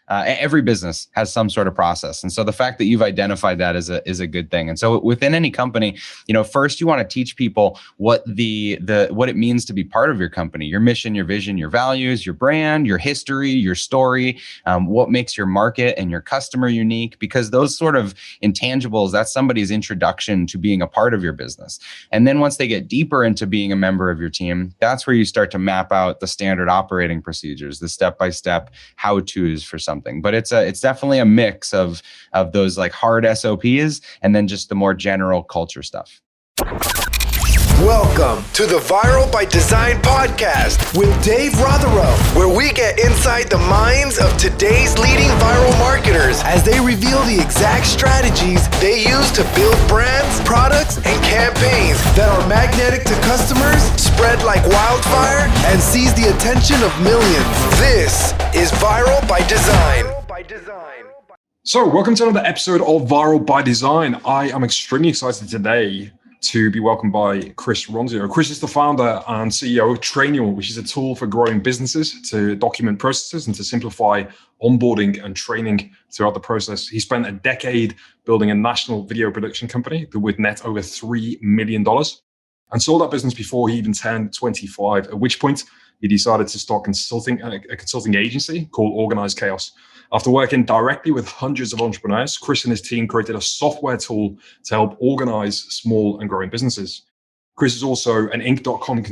every business has some sort of process. And so the fact that you've identified that is a good thing. And so within any company, first you want to teach people what what it means to be part of your company, your mission, your vision, your values, your brand, your history, your story, what makes your market and your customer unique, because those sort of intangibles, that's somebody's introduction to being a part of your business. And then once they get deeper into being a member of your team, that's where you start to map out the standard operating procedures, the step-by-step how-tos for something. But it's definitely a mix of those like hard SOPs and then just the more general culture stuff. Welcome to the Viral by Design podcast with Dave Rotherow, where we get inside the minds of today's leading viral marketers as they reveal the exact strategies they use to build brands, products, and campaigns that are magnetic to customers, spread like wildfire, and seize the attention of millions. This is Viral by Design. So, welcome to another episode of Viral by Design. I am extremely excited today to be welcomed by Chris Ronzio. Chris is the founder and CEO of Trainual, which is a tool for growing businesses to document processes and to simplify onboarding and training throughout the process. He spent a decade building a national video production company that would net over $3 million and sold that business before he even turned 25, at which point he decided to start a consulting agency called Organized Chaos. After working directly with hundreds of entrepreneurs, Chris and his team created a software tool to help organize small and growing businesses. Chris is also an Inc.com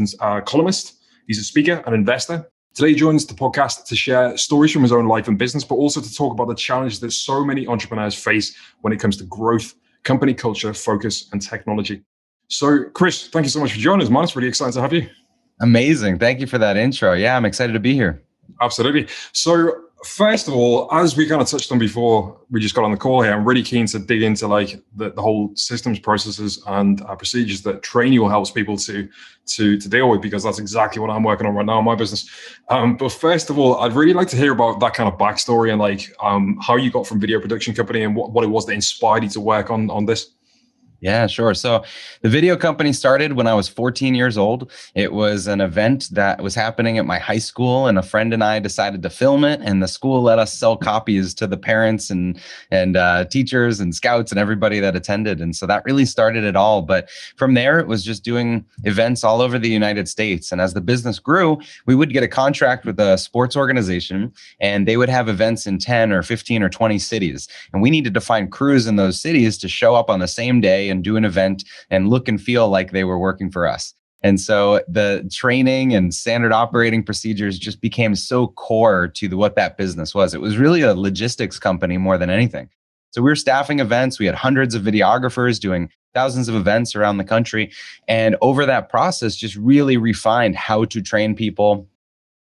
columnist. He's a speaker and investor. Today, he joins the podcast to share stories from his own life and business, but also to talk about the challenges that so many entrepreneurs face when it comes to growth, company culture, focus, and technology. So, Chris, thank you so much for joining us, man. It's really exciting to have you. Amazing. Thank you for that intro. Yeah, I'm excited to be here. Absolutely. So, first of all, as we kind of touched on before we just got on the call here, I'm really keen to dig into like the whole systems, processes, and procedures that Trainual helps people to deal with, because that's exactly what I'm working on right now in my business. But first of all, I'd really like to hear about that kind of backstory and like how you got from video production company and what it was that inspired you to work on this. Yeah, sure. So the video company started when I was 14 years old. It was an event that was happening at my high school, and a friend and I decided to film it, and the school let us sell copies to the parents and teachers and scouts and everybody that attended. And so that really started it all. But from there, it was just doing events all over the United States. And as the business grew, we would get a contract with a sports organization, and they would have events in 10 or 15 or 20 cities. And we needed to find crews in those cities to show up on the same day and do an event and look and feel like they were working for us. And so the training and standard operating procedures just became so core to what that business was. It was really a logistics company more than anything. So we were staffing events. We had hundreds of videographers doing thousands of events around the country. And over that process, just really refined how to train people,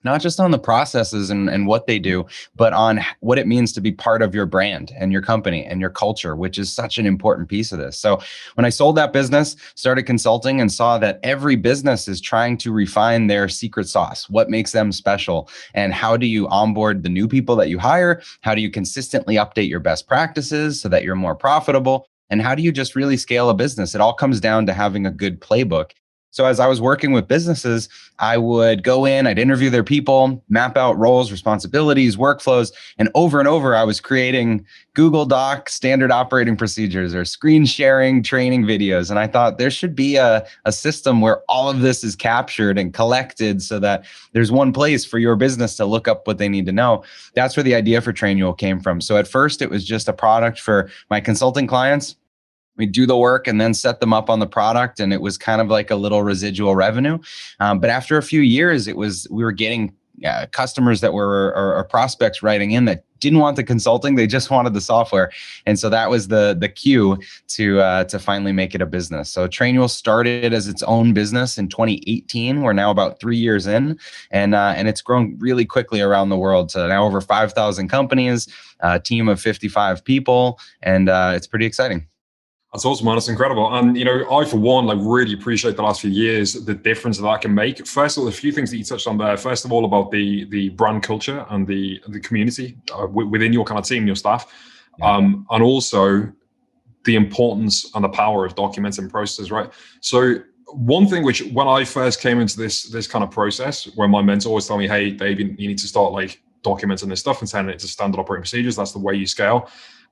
not just on the processes and what they do, but on what it means to be part of your brand and your company and your culture, which is such an important piece of this. So when I sold that business, started consulting and saw that every business is trying to refine their secret sauce, what makes them special, and how do you onboard the new people that you hire? How do you consistently update your best practices so that you're more profitable? And how do you just really scale a business? It all comes down to having a good playbook. So as I was working with businesses, I would go in, I'd interview their people, map out roles, responsibilities, workflows, and over I was creating Google Doc standard operating procedures or screen sharing training videos. And I thought there should be a system where all of this is captured and collected so that there's one place for your business to look up what they need to know. That's where the idea for Trainual came from. So at first, it was just a product for my consulting clients. We'd do the work and then set them up on the product, and it was kind of like a little residual revenue. But after a few years, we were getting customers that were or prospects writing in that didn't want the consulting; they just wanted the software. And so that was the cue to finally make it a business. So Trainual started as its own business in 2018. We're now about 3 years in, and it's grown really quickly around the world to now over 5,000 companies, a team of 55 people, and it's pretty exciting. That's awesome, man. It's incredible. And, I, for one, really appreciate the last few years, the difference that can make. First of all, a few things that you touched on there. First of all, about the brand culture and the community within your kind of team, your staff. Yeah. And also the importance and the power of documenting processes, right? So one thing which, when I first came into this kind of process, where my mentor was telling me, hey, Dave, you need to start documenting this stuff and sending it to standard operating procedures. That's the way you scale.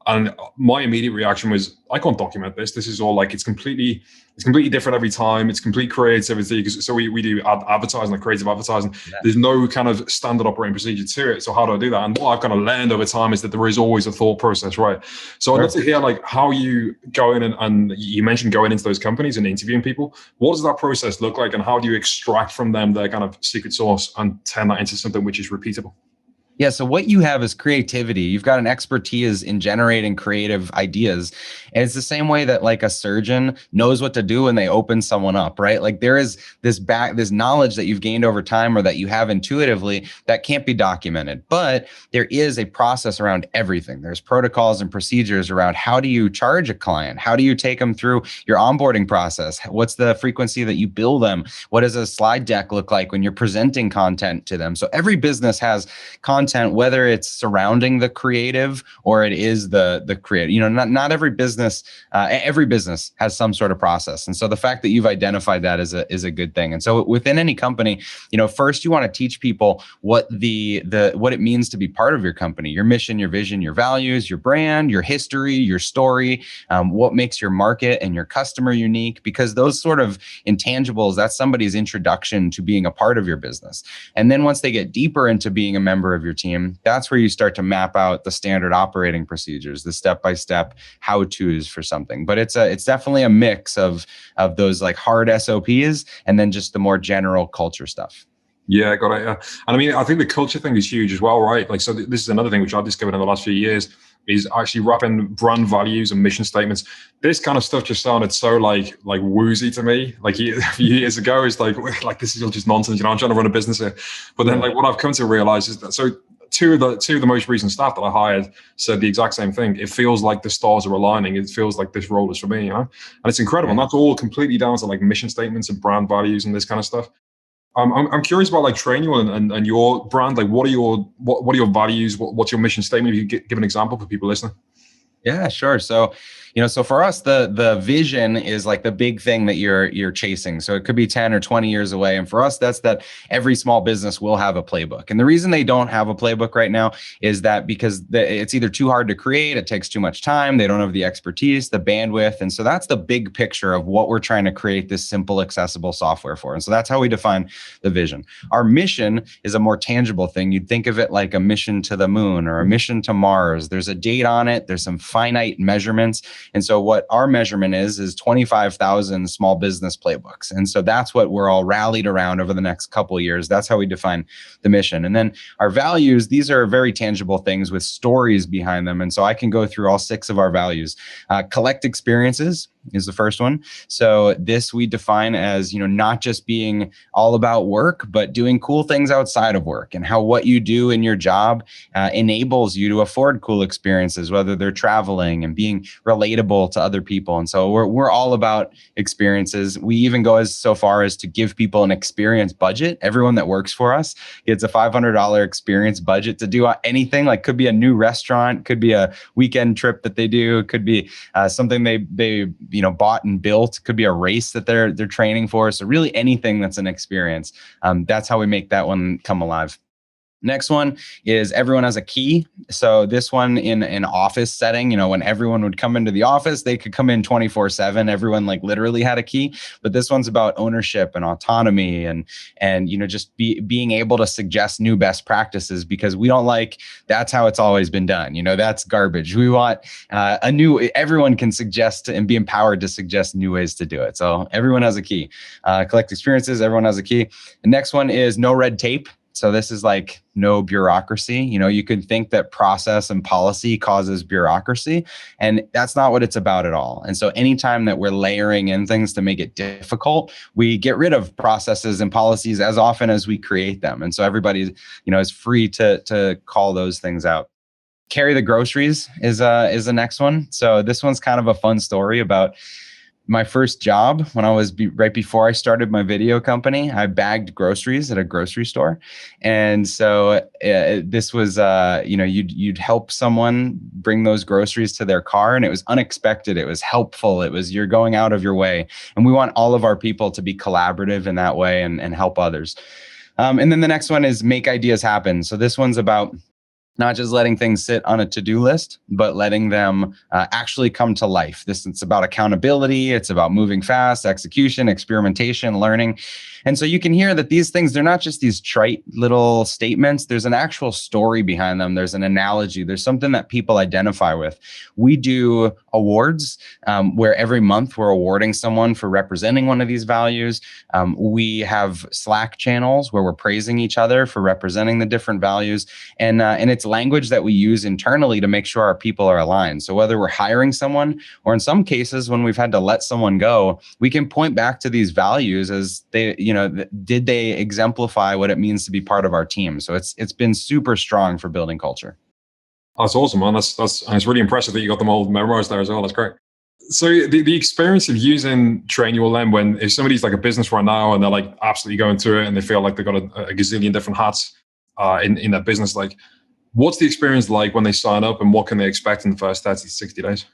And my immediate reaction was, I can't document this. This is all like, it's completely different every time. It's complete creativity. So we do advertising, like creative advertising. Yeah. There's no kind of standard operating procedure to it. So how do I do that? And what I've kind of learned over time is that there is always a thought process, right? So I'd love to hear like how you go in and you mentioned going into those companies and interviewing people. What does that process look like? And how do you extract from them their kind of secret sauce and turn that into something which is repeatable? Yeah. So what you have is creativity. You've got an expertise in generating creative ideas. And it's the same way that like a surgeon knows what to do when they open someone up, right? Like there is this knowledge that you've gained over time or that you have intuitively that can't be documented, but there is a process around everything. There's protocols and procedures around how do you charge a client? How do you take them through your onboarding process? What's the frequency that you bill them? What does a slide deck look like when you're presenting content to them? So every business has content, whether it's surrounding the creative or it is the creative. You know, not every business has some sort of process. And so the fact that you've identified that is a good thing. And so within any company, you know, first you want to teach people what what it means to be part of your company, your mission, your vision, your values, your brand, your history, your story, what makes your market and your customer unique, because those sort of intangibles, that's somebody's introduction to being a part of your business. And then once they get deeper into being a member of your team, that's where you start to map out the standard operating procedures, the step-by-step how-tos for something. But it's definitely a mix of those like hard SOPs and then just the more general culture stuff. Yeah, got it. Yeah. And I mean, I think the culture thing is huge as well, right? Like, so this is another thing which I've discovered in the last few years is actually wrapping brand values and mission statements. This kind of stuff just sounded so like woozy to me. Like a few years ago, it's like this is all just nonsense. You know, I'm trying to run a business here. But then like what I've come to realize is that two of the most recent staff that I hired said the exact same thing. It feels like the stars are aligning. It feels like this role is for me, you know? And it's incredible. And that's all completely down to like mission statements and brand values and this kind of stuff. I'm curious about like Trainual and your brand. Like, what are your values? What's your mission statement? If you give an example for people listening. Yeah, sure. So, so for us, the vision is like the big thing that you're chasing. So it could be 10 or 20 years away. And for us, that's that every small business will have a playbook. And the reason they don't have a playbook right now is that because it's either too hard to create, it takes too much time, they don't have the expertise, the bandwidth. And so that's the big picture of what we're trying to create this simple, accessible software for. And so that's how we define the vision. Our mission is a more tangible thing. You'd think of it like a mission to the moon or a mission to Mars. There's a date on it. There's some finite measurements. And so what our measurement is 25,000 small business playbooks. And so that's what we're all rallied around over the next couple of years. That's how we define the mission. And then our values, these are very tangible things with stories behind them. And so I can go through all 6 of our values. Collect experiences is the first one. So this we define as, not just being all about work, but doing cool things outside of work, and how what you do in your job enables you to afford cool experiences, whether they're traveling and being relatable to other people. And so we're all about experiences. We even go so far as to give people an experience budget. Everyone that works for us gets a $500 experience budget to do anything. Like, could be a new restaurant, could be a weekend trip that they do, could be something they bought and built, could be a race that they're training for. So really anything that's an experience. That's how we make that one come alive. Next one is everyone has a key. So this one in an office setting, when everyone would come into the office, they could come in 24/7. Everyone literally had a key. But this one's about ownership and autonomy and just being able to suggest new best practices, because we don't that's how it's always been done. That's garbage. We want everyone can suggest and be empowered to suggest new ways to do it. So everyone has a key. Collect experiences, everyone has a key. The next one is no red tape. So this is no bureaucracy. You could think that process and policy causes bureaucracy, and that's not what it's about at all. And so anytime that we're layering in things to make it difficult, we get rid of processes and policies as often as we create them. And so everybody, is free to call those things out. Carry the groceries is the next one. So this one's kind of a fun story about my first job. When I was right before I started my video company, I bagged groceries at a grocery store. And so this was, you'd help someone bring those groceries to their car, and it was unexpected. It was helpful. It was, you're going out of your way. And we want all of our people to be collaborative in that way and help others. And then the next one is make ideas happen. So this one's about not just letting things sit on a to-do list, but letting them actually come to life. It's about accountability. It's about moving fast, execution, experimentation, learning. And so you can hear that these things, they're not just these trite little statements. There's an actual story behind them. There's an analogy. There's something that people identify with. We do awards where every month we're awarding someone for representing one of these values. We have Slack channels where we're praising each other for representing the different values. And it's language that we use internally to make sure our people are aligned. So whether we're hiring someone or in some cases when we've had to let someone go, we can point back to these values as they, did they exemplify what it means to be part of our team? So it's been super strong for building culture. That's awesome, man. And it's really impressive that you got them all memorized there as well. That's great. So the experience of using Trainual then, when if somebody's like a business right now and they're like absolutely going through it and they feel like they've got a gazillion different hats in their business, like what's the experience like when they sign up and what can they expect in the first 30 to 60 days?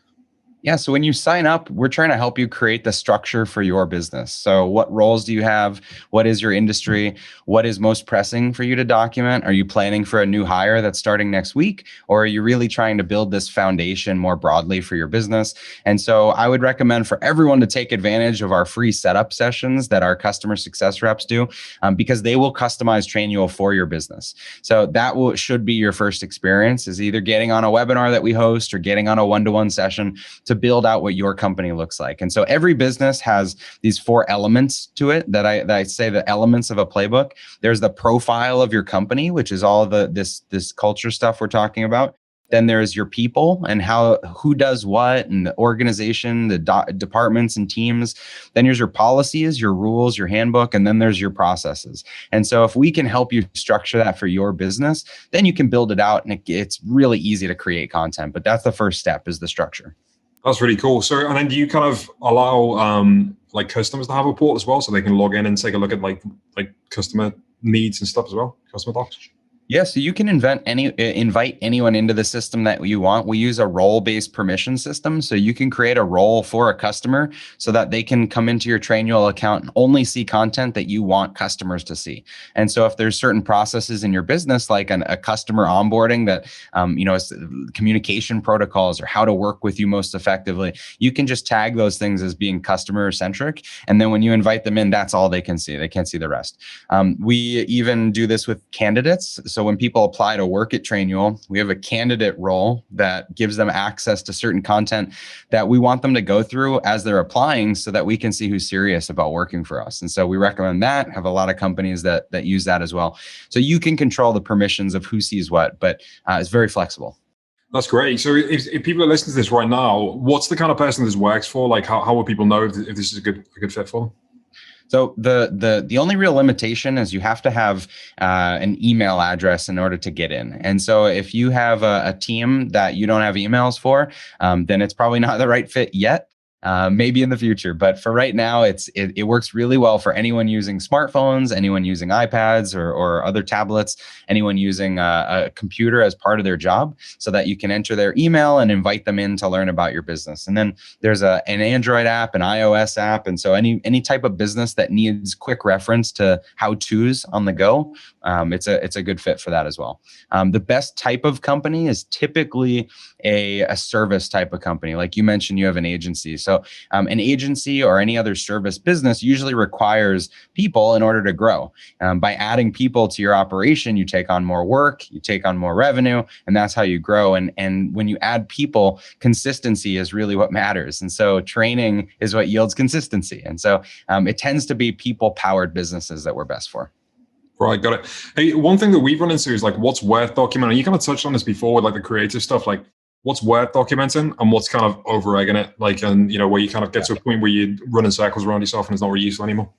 Yeah. So when you sign up, we're trying to help you create the structure for your business. So what roles do you have? What is your industry? What is most pressing for you to document? Are you planning for a new hire that's starting next week? Or are you really trying to build this foundation more broadly for your business? And so I would recommend for everyone to take advantage of our free setup sessions that our customer success reps do because they will customize Trainual for your business. So that should be your first experience is either getting on a webinar that we host or getting on a one-to-one session to build out what your company looks like. And so every business has these 4 elements to it that I say the elements of a playbook. There's the profile of your company, which is all this culture stuff we're talking about. Then there's your people and who does what and the organization, the departments and teams. Then there's your policies, your rules, your handbook, and then there's your processes. And so if we can help you structure that for your business, then you can build it out and it's really easy to create content. But that's the first step is the structure. That's really cool. So, and then do you kind of allow like customers to have a portal as well, so they can log in and take a look at like customer needs and stuff as well, customer docs? Yeah, so you can invite anyone into the system that you want. We use a role-based permission system. So you can create a role for a customer so that they can come into your Trainual account and only see content that you want customers to see. And so if there's certain processes in your business, like a customer onboarding that, it's communication protocols or how to work with you most effectively, you can just tag those things as being customer-centric. And then when you invite them in, that's all they can see. They can't see the rest. We even do this with candidates. So when people apply to work at Trainual, we have a candidate role that gives them access to certain content that we want them to go through as they're applying so that we can see who's serious about working for us. And so we recommend that, have a lot of companies that use that as well. So you can control the permissions of who sees what, but it's very flexible. That's great. So if people are listening to this right now, what's the kind of person this works for? Like how will people know if this is a good fit for them? So the only real limitation is you have to have an email address in order to get in. And so if you have a team that you don't have emails for, then it's probably not the right fit yet. Maybe in the future, but for right now, it works really well for anyone using smartphones, anyone using iPads or other tablets, anyone using a computer as part of their job, so that you can enter their email and invite them in to learn about your business. And then there's an Android app, an iOS app, and so any type of business that needs quick reference to how-tos on the go, it's a good fit for that as well. The best type of company is typically a service type of company. Like you mentioned, you have an agency. So an agency or any other service business usually requires people in order to grow. By adding people to your operation, you take on more work, you take on more revenue, and that's how you grow. And when you add people, consistency is really what matters. And so training is what yields consistency. And so it tends to be people-powered businesses that we're best for. Right, got it. Hey, one thing that we've run into is like what's worth documenting. You kind of touched on this before with like the creative stuff, like what's worth documenting and what's kind of over-egging it, like, and where you kind of get to a point where you run in circles around yourself and it's not really useful anymore.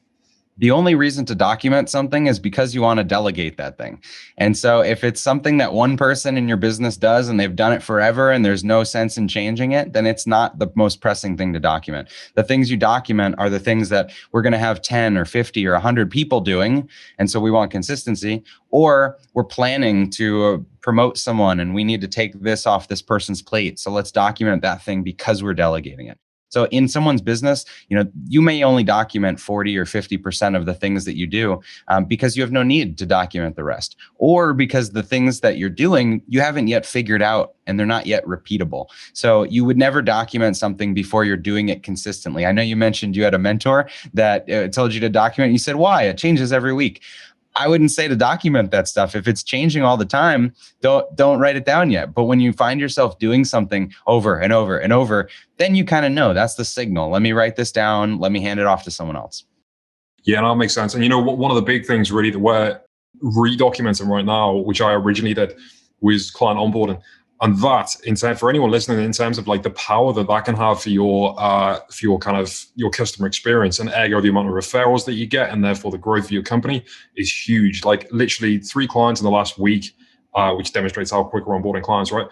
The only reason to document something is because you want to delegate that thing. And so if it's something that one person in your business does and they've done it forever and there's no sense in changing it, then it's not the most pressing thing to document. The things you document are the things that we're going to have 10 or 50 or 100 people doing. And so we want consistency, or we're planning to promote someone and we need to take this off this person's plate. So let's document that thing because we're delegating it. So in someone's business, you may only document 40 or 50% of the things that you do because you have no need to document the rest, or because the things that you're doing, you haven't yet figured out and they're not yet repeatable. So you would never document something before you're doing it consistently. I know you mentioned you had a mentor that told you to document. You said, why? It changes every week. I wouldn't say to document that stuff. If it's changing all the time, don't write it down yet. But when you find yourself doing something over and over and over, then you kind of know that's the signal. Let me write this down. Let me hand it off to someone else. Yeah, that makes sense. And one of the big things really that we're redocumenting right now, which I originally did, was client onboarding. And that, for anyone listening, in terms of like the power that can have for your customer experience, and ergo the amount of referrals that you get, and therefore the growth of your company, is huge. Like literally 3 clients in the last week, which demonstrates how quick we're onboarding clients, right?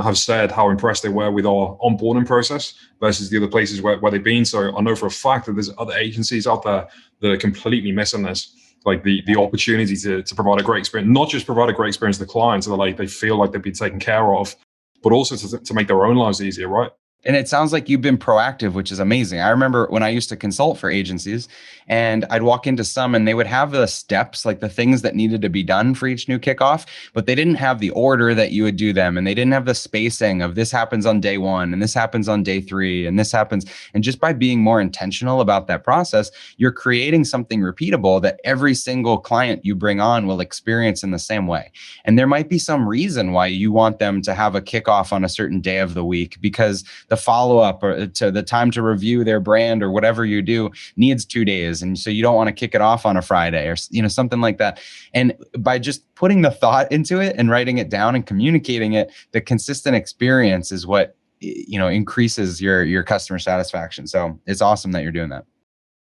Have said how impressed they were with our onboarding process versus the other places where they've been. So I know for a fact that there's other agencies out there that are completely missing this. Like the opportunity to provide a great experience, not just provide a great experience to the clients, so they feel like they've been taken care of, but also to make their own lives easier, right? And it sounds like you've been proactive, which is amazing. I remember when I used to consult for agencies, and I'd walk into some and they would have the steps, like the things that needed to be done for each new kickoff, but they didn't have the order that you would do them. And they didn't have the spacing of this happens on day 1 and this happens on day 3 and this happens. And just by being more intentional about that process, you're creating something repeatable that every single client you bring on will experience in the same way. And there might be some reason why you want them to have a kickoff on a certain day of the week, because the follow-up or to the time to review their brand or whatever you do needs 2 days. And so you don't want to kick it off on a Friday or something like that. And by just putting the thought into it and writing it down and communicating it, the consistent experience is what increases your customer satisfaction. So it's awesome that you're doing that.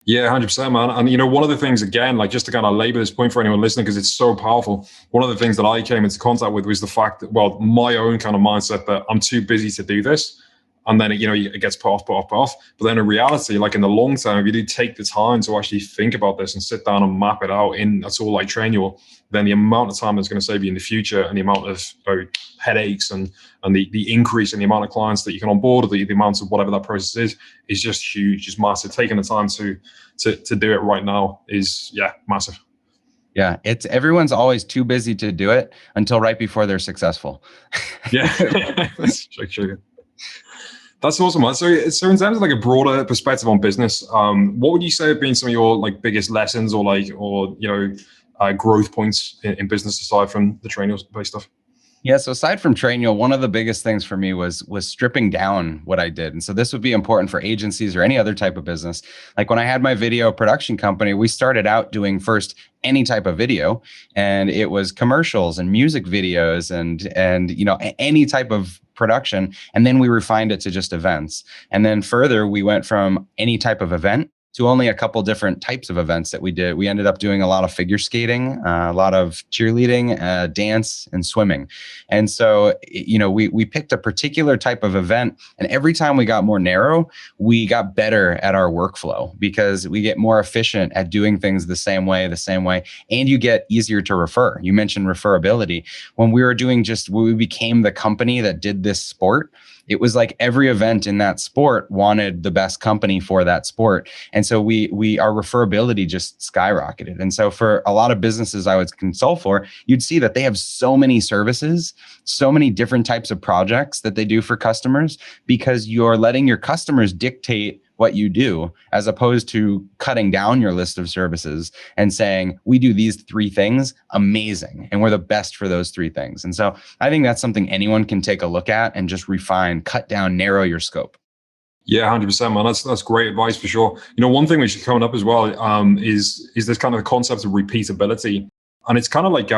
Yeah, 100%, man. And one of the things, again, like just to kind of labor this point for anyone listening, because it's so powerful, one of the things that I came into contact with was the fact that, my own kind of mindset that I'm too busy to do this. And then, it gets put off. But then in reality, like in the long term, if you do take the time to actually think about this and sit down and map it out in a tool like Trainual, then the amount of time that's going to save you in the future, and the amount of headaches and the increase in the amount of clients that you can onboard, or the amount of whatever that process is just huge, just massive. Taking the time to do it right now is, massive. Yeah, everyone's always too busy to do it until right before they're successful. Yeah, that's true. That's awesome, man. So in terms of like a broader perspective on business, what would you say have been some of your like biggest lessons or growth points in business aside from the Trainual-based stuff? Yeah, so aside from Trainual, one of the biggest things for me was stripping down what I did. And so this would be important for agencies or any other type of business. Like when I had my video production company, we started out doing first any type of video, and it was commercials and music videos and any type of production. And then we refined it to just events. And then further, we went from any type of event to only a couple different types of events that we did. We ended up doing a lot of figure skating, a lot of cheerleading, dance, and swimming. And so, we picked a particular type of event, and every time we got more narrow, we got better at our workflow because we get more efficient at doing things the same way, and you get easier to refer. You mentioned referability. When we were doing we became the company that did this sport, it was like every event in that sport wanted the best company for that sport. And so our referability just skyrocketed. And so for a lot of businesses I would consult for, you'd see that they have so many services, so many different types of projects that they do for customers, because you're letting your customers dictate what you do, as opposed to cutting down your list of services and saying, we do these 3 things amazing, and we're the best for those 3 things. And so I think that's something anyone can take a look at and just refine, cut down, narrow your scope. Yeah, 100%, man. That's great advice for sure. One thing which is coming up as well is this kind of the concept of repeatability. And it's kind of like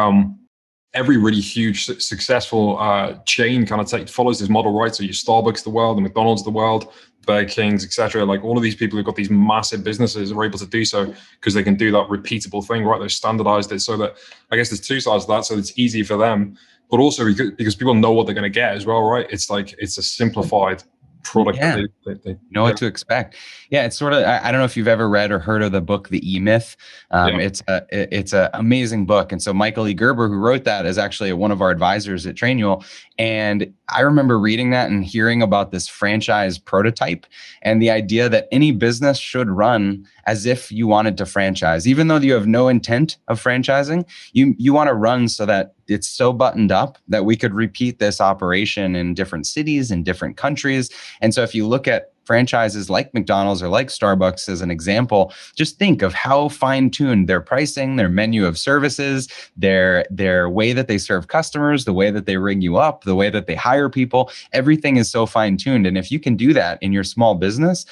every really huge successful chain kind of follows this model, right? So your Starbucks of the world, the McDonald's of the world, Burger Kings, etc. Like all of these people who've got these massive businesses are able to do so because they can do that repeatable thing, right? They've standardized it so that, I guess there's 2 sides to that. So it's easy for them, but also because people know what they're going to get as well, right? It's like, it's a simplified product Yeah. that they Know what to expect. Yeah, it's sort of. I don't know if you've ever read or heard of the book The E-Myth. It's a amazing book, and so Michael E. Gerber, who wrote that, is actually one of our advisors at Trainual. And I remember reading that and hearing about this franchise prototype and the idea that any business should run as if you wanted to franchise, even though you have no intent of franchising. You want to run so that it's so buttoned up that we could repeat this operation in different cities, in different countries. And so if you look at franchises like McDonald's or like Starbucks as an example, just think of how fine-tuned their pricing, their menu of services, their way that they serve customers, the way that they ring you up, the way that they hire people. Everything is so fine-tuned. And if you can do that in your small business,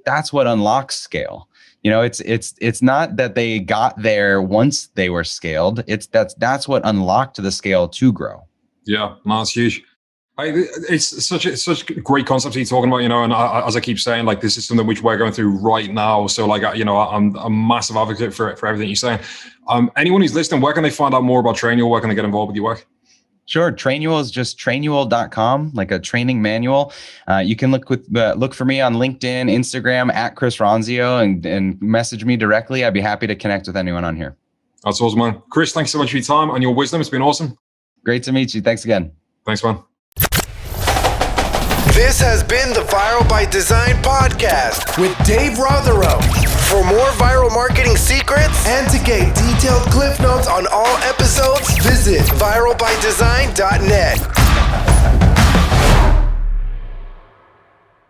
that's what unlocks scale. It's not that they got there once they were scaled. That's what unlocked the scale to grow. Yeah, no, it's huge. It's such a great concept you're talking about, and as I keep saying, like, this is something which we're going through right now. So, like, I'm a massive advocate for everything you're saying. Anyone who's listening, where can they find out more about Trainual? Where can they get involved with your work? Sure. Trainual is just trainual.com, like a training manual. You can look for me on LinkedIn, Instagram at Chris Ronzio, and message me directly. I'd be happy to connect with anyone on here. That's awesome, man. Chris, thanks so much for your time and your wisdom. It's been awesome. Great to meet you. Thanks again. Thanks, man. This has been the Viral by Design podcast with Dave Rotherow. For more viral marketing secrets and to get detailed cliff notes on all episodes, visit viralbydesign.net.